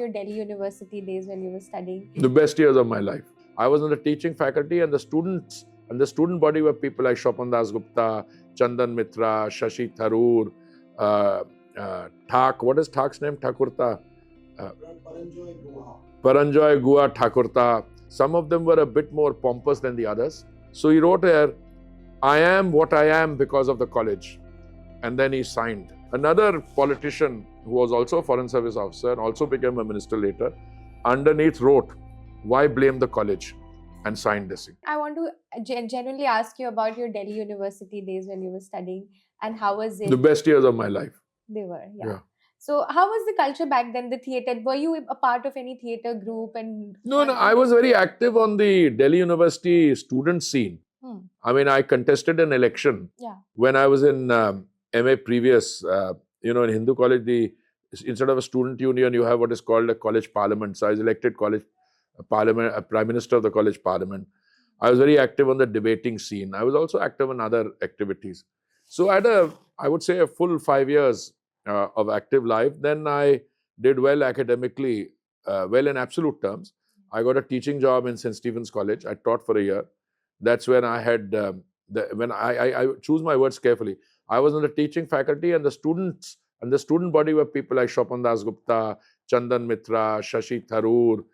your Delhi University days when you were studying? The best years of my life. I was in the teaching faculty, and the student body were people like Shopan Das Gupta, Chandan Mitra, Shashi Tharoor, Thak. What is Thak's name? Thakurta. Paranjoy Gua Thakurta. Some of them were a bit more pompous than the others. So he wrote here, "I am what I am because of the college." And then he signed. Another politician who was also a foreign service officer and also became a minister later, underneath wrote, "Why blame the college?" and signed this. I want to genuinely ask you about your Delhi University days when you were studying, and how was it? The best years of my life. They were, yeah. Yeah. So how was the culture back then, the theatre? Were you a part of any theatre group? And No, I was very active on the Delhi University student scene. I mean, I contested an election. Yeah. When I was in MA previous, in Hindu college, instead of a student union, you have what is called a college parliament. So I was elected college parliament, prime minister of the college parliament. I was very active on the debating scene. I was also active in other activities. So I had I would say, a full 5 years of active life. Then I did well academically, well in absolute terms. I got a teaching job in St. Stephen's College. I taught for a year. That's when I had, when I choose my words carefully. I was in the teaching faculty, and the student body were people like Shopan Das Gupta, Chandan Mitra, Shashi Tharoor,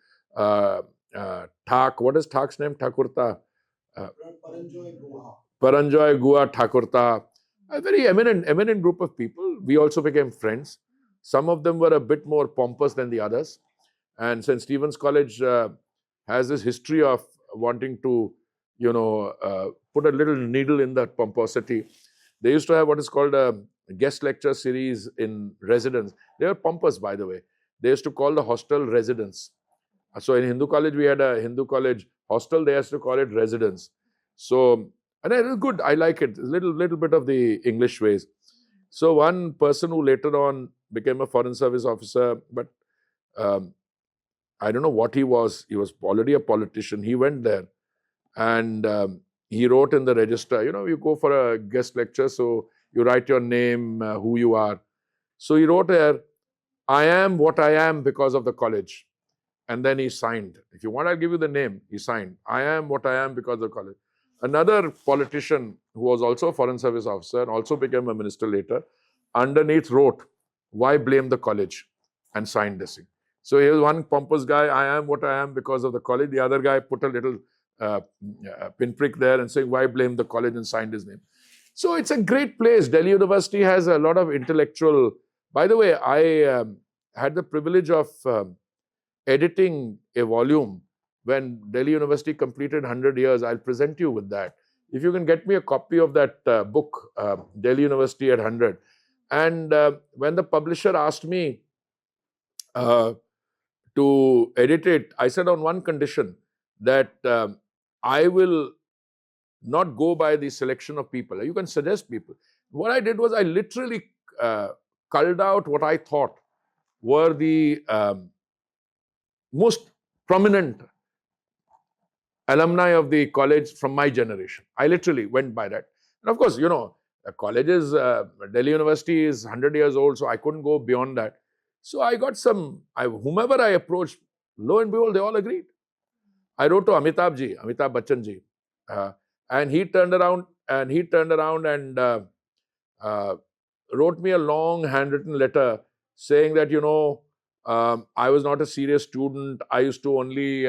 Thak. What is Thak's name? Thakurta. Paranjoy Gua Thakurta. A very eminent group of people. We also became friends. Some of them were a bit more pompous than the others. And St. Stephen's College has this history of wanting to, put a little needle in that pomposity. They used to have what is called a guest lecture series in residence. They were pompous, by the way. They used to call the hostel residence. So in Hindu college, we had a Hindu college hostel. They used to call it residence. So, and it is good. I like it. A little bit of the English ways. So one person who later on became a foreign service officer, but I don't know what he was. He was already a politician. He went there, and he wrote in the register, you go for a guest lecture, so you write your name, who you are. So he wrote here, "I am what I am because of the college." And then he signed. If you want, I'll give you the name. He signed. "I am what I am because of the college." Another politician who was also a foreign service officer and also became a minister later, underneath wrote, "Why blame the college?" and signed this thing. So he was one pompous guy, "I am what I am because of the college." The other guy put a little pinprick there and saying, "Why blame the college?" and signed his name. So it's a great place. Delhi University has a lot of intellectual. By the way, I had the privilege of editing a volume when Delhi University completed 100 years. I'll present you with that. If you can get me a copy of that book, Delhi University at 100. And when the publisher asked me to edit it, I said on one condition, that I will not go by the selection of people. You can suggest people. What I did was I literally culled out what I thought were the most prominent alumni of the college from my generation. I literally went by that. And of course, colleges, Delhi University is 100 years old, so I couldn't go beyond that. So I got whomever I approached, lo and behold, they all agreed. I wrote to Amitabh Bachchan ji, and he turned around and wrote me a long handwritten letter saying that, I was not a serious student. I used to only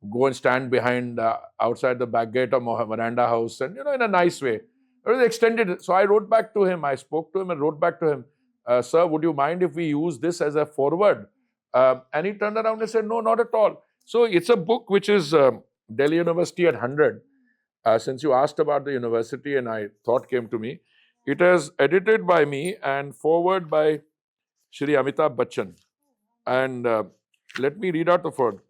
go and stand behind outside the back gate of Miranda House, and in a nice way. It was extended. So I wrote back to him. I spoke to him and wrote back to him, "Sir, would you mind if we use this as a forward?" And he turned around and said, "No, not at all." So it's a book which is Delhi University at 100. Since you asked about the university and thought came to me, it is edited by me and forward by Shri Amitabh Bachchan. And let me read out the forward.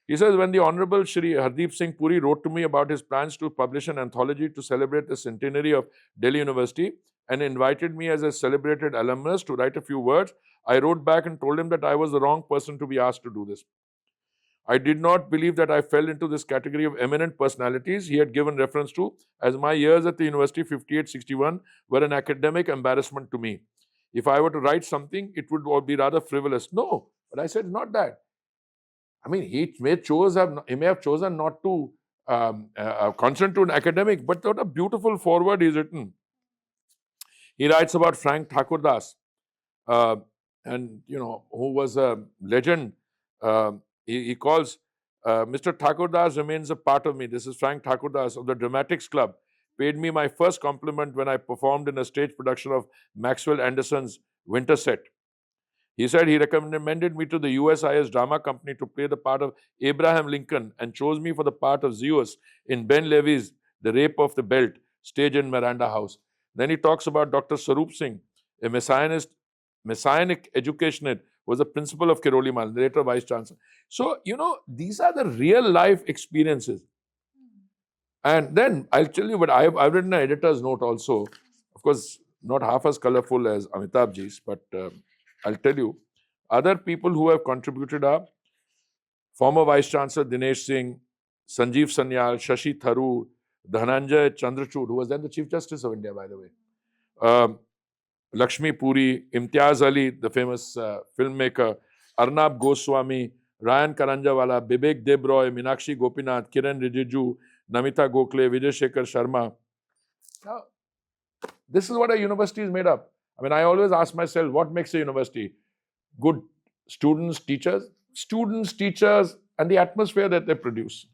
He says, "When the Honorable Shri Hardeep Singh Puri wrote to me about his plans to publish an anthology to celebrate the centenary of Delhi University and invited me as a celebrated alumnus to write a few words, I wrote back and told him that I was the wrong person to be asked to do this. I did not believe that I fell into this category of eminent personalities he had given reference to, as my years at the university 58-61 were an academic embarrassment to me. If I were to write something, it would be rather frivolous. No, but I said not that. I mean, he may have chosen not to concentrate on academic, but what a beautiful foreword he's written. He writes about Frank Thakurdas, uh, and who was a legend. He calls Mr. Thakurdas remains a part of me. This is Frank Thakurdas of the Dramatics Club. Paid me my first compliment when I performed in a stage production of Maxwell Anderson's Winterset. He said he recommended me to the USIS Drama Company to play the part of Abraham Lincoln and chose me for the part of Zeus in Ben Levy's The Rape of the Belt, staged in Miranda House. Then he talks about Dr. Sarup Singh, a messianic educationist, was the principal of Kiroli Mal, later vice chancellor. So, these are the real life experiences. And then I'll tell you, but I've written an editor's note also. Of course, not half as colorful as Amitabh ji's, but I'll tell you, other people who have contributed are former Vice Chancellor Dinesh Singh, Sanjeev Sanyal, Shashi Tharoor, Dhananjay Chandrachud, who was then the Chief Justice of India, by the way, Lakshmi Puri, Imtiaz Ali, the famous filmmaker, Arnab Goswami, Ryan Karanjawala, Bibek Debroy, Minakshi Gopinath, Kiran Rijiju, Namita Gokhale, Vijay Shekhar Sharma. Now, this is what a university is made up. I mean, I always ask myself, what makes a university? Good students, teachers, and the atmosphere that they produce.